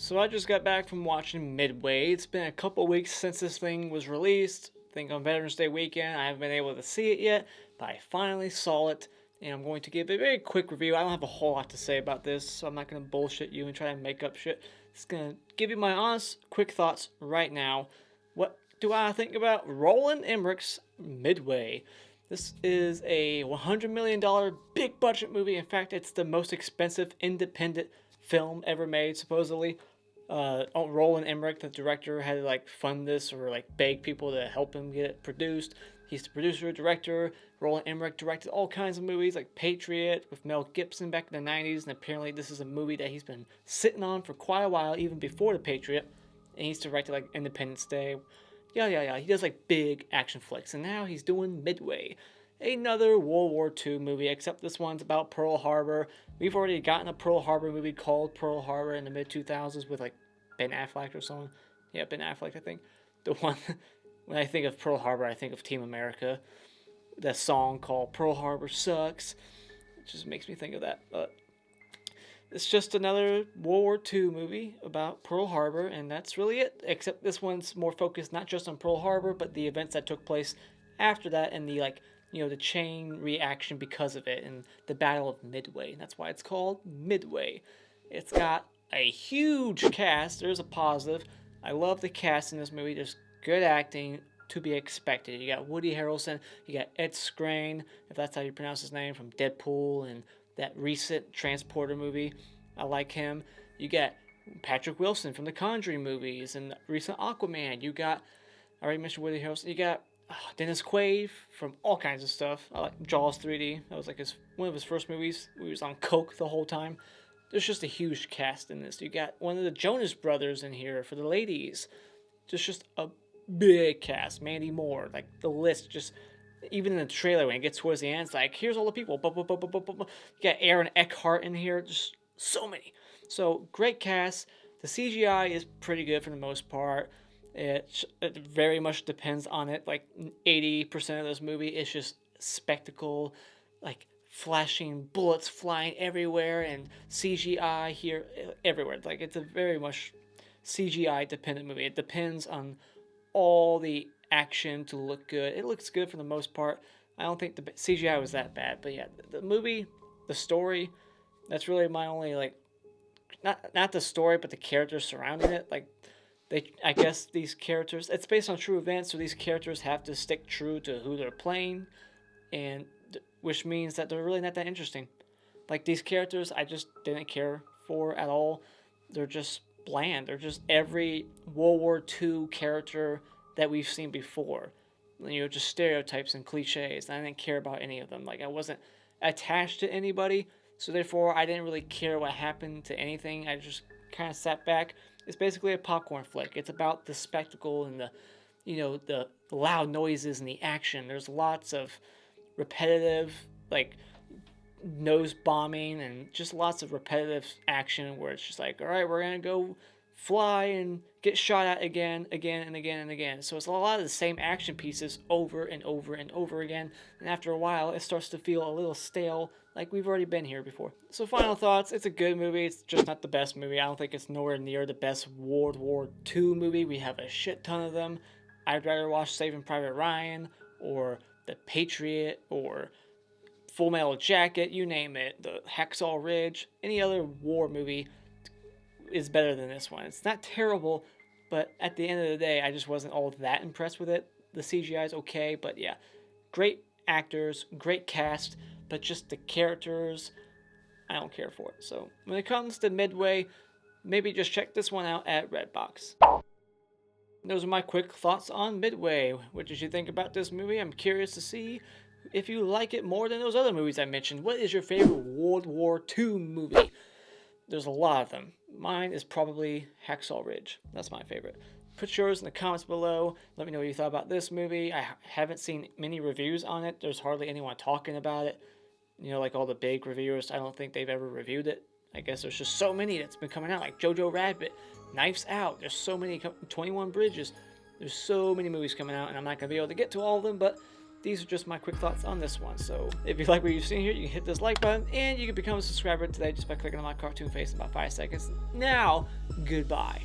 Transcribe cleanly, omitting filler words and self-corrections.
So I just got back from watching Midway. It's been a couple weeks since this thing was released. I think on Veterans Day weekend. I haven't been able to see it yet, but I finally saw it, and I'm going to give a very quick review. I don't have a whole lot to say about this, so I'm not going to bullshit you and try to make up shit. Just going to give you my honest, quick thoughts right now. What do I think about Roland Emmerich's Midway? This is a $100 million big budget movie. In fact, it's the most expensive independent film ever made, supposedly. Roland Emmerich, the director, had to fund this or beg people to help him get it produced. He's the producer, director. Roland Emmerich directed all kinds of movies like Patriot with Mel Gibson back in the 90s, and apparently this is a movie that he's been sitting on for quite a while, even before the Patriot. And he's directed Independence Day. Yeah. He does big action flicks, and now he's doing Midway, another World War II movie, except this one's about Pearl Harbor. We've already gotten a Pearl Harbor movie called Pearl Harbor in the mid 2000s with Ben Affleck or someone. Yeah, Ben Affleck, I think. The one when I think of Pearl Harbor, I think of Team America. That song called Pearl Harbor Sucks. It just makes me think of that. But it's just another World War II movie about Pearl Harbor, and that's really it. Except this one's more focused not just on Pearl Harbor, but the events that took place after that and the the chain reaction because of it, and the Battle of Midway. That's why it's called Midway. It's got a huge cast. There's a positive. I love the cast in this movie. There's good acting to be expected. You got Woody Harrelson. You got Ed Skrein, if that's how you pronounce his name, from Deadpool and that recent Transporter movie. I like him. You got Patrick Wilson from the Conjuring movies and the recent Aquaman. You got, I already mentioned Woody Harrelson. You got Dennis Quaid from all kinds of stuff. I like Jaws 3D. That was one of his first movies. He was on coke the whole time. There's just a huge cast in this. You got one of the Jonas brothers in here for the ladies. Just a big cast. Mandy Moore. The list just, even in the trailer when it gets towards the end, it's here's all the people. You got Aaron Eckhart in here. Just so many. So great cast. The CGI is pretty good for the most part. It very much depends on it. 80% of this movie is just spectacle, flashing bullets flying everywhere and CGI here everywhere. It's a very much CGI dependent movie. It depends on all the action to look good. It looks good for the most part. I don't think the CGI was that bad, but yeah, the movie, the story, that's really my only not the story, but the characters surrounding it. I guess these characters, it's based on true events, so these characters have to stick true to who they're playing, and which means that they're really not that interesting. These characters, I just didn't care for at all. They're just bland. They're just every World War II character that we've seen before. Just stereotypes and cliches. I didn't care about any of them. I wasn't attached to anybody, so therefore I didn't really care what happened to anything. I just kind of sat back. It's basically a popcorn flick. It's about the spectacle and the loud noises and the action. There's lots of repetitive, nose bombing and just lots of repetitive action where it's just all right, we're going to go fly and get shot at again. So it's a lot of the same action pieces over and over and over again. And after a while, it starts to feel a little stale, we've already been here before. So final thoughts, it's a good movie. It's just not the best movie. I don't think it's nowhere near the best World War II movie. We have a shit ton of them. I'd rather watch Saving Private Ryan or The Patriot or Full Metal Jacket, you name it, the Hacksaw Ridge, any other war movie is better than this one. It's not terrible, but at the end of the day, I just wasn't all that impressed with it. The CGI is okay, but yeah, great actors, great cast, but just the characters, I don't care for it. So when it comes to Midway, maybe just check this one out at Redbox. Those are my quick thoughts on Midway. What did you think about this movie? I'm curious to see if you like it more than those other movies I mentioned. What is your favorite World War II movie? There's a lot of them. Mine is probably Hacksaw Ridge. That's my favorite. Put yours in the comments below. Let me know what you thought about this movie. I haven't seen many reviews on it. There's hardly anyone talking about it. All the big reviewers, I don't think they've ever reviewed it. I guess there's just so many that's been coming out, like Jojo Rabbit, Knives Out. There's so many, 21 Bridges. There's so many movies coming out, and I'm not going to be able to get to all of them, but these are just my quick thoughts on this one. So if you like what you've seen here, you can hit this like button, and you can become a subscriber today just by clicking on my cartoon face in about 5 seconds. Now, goodbye.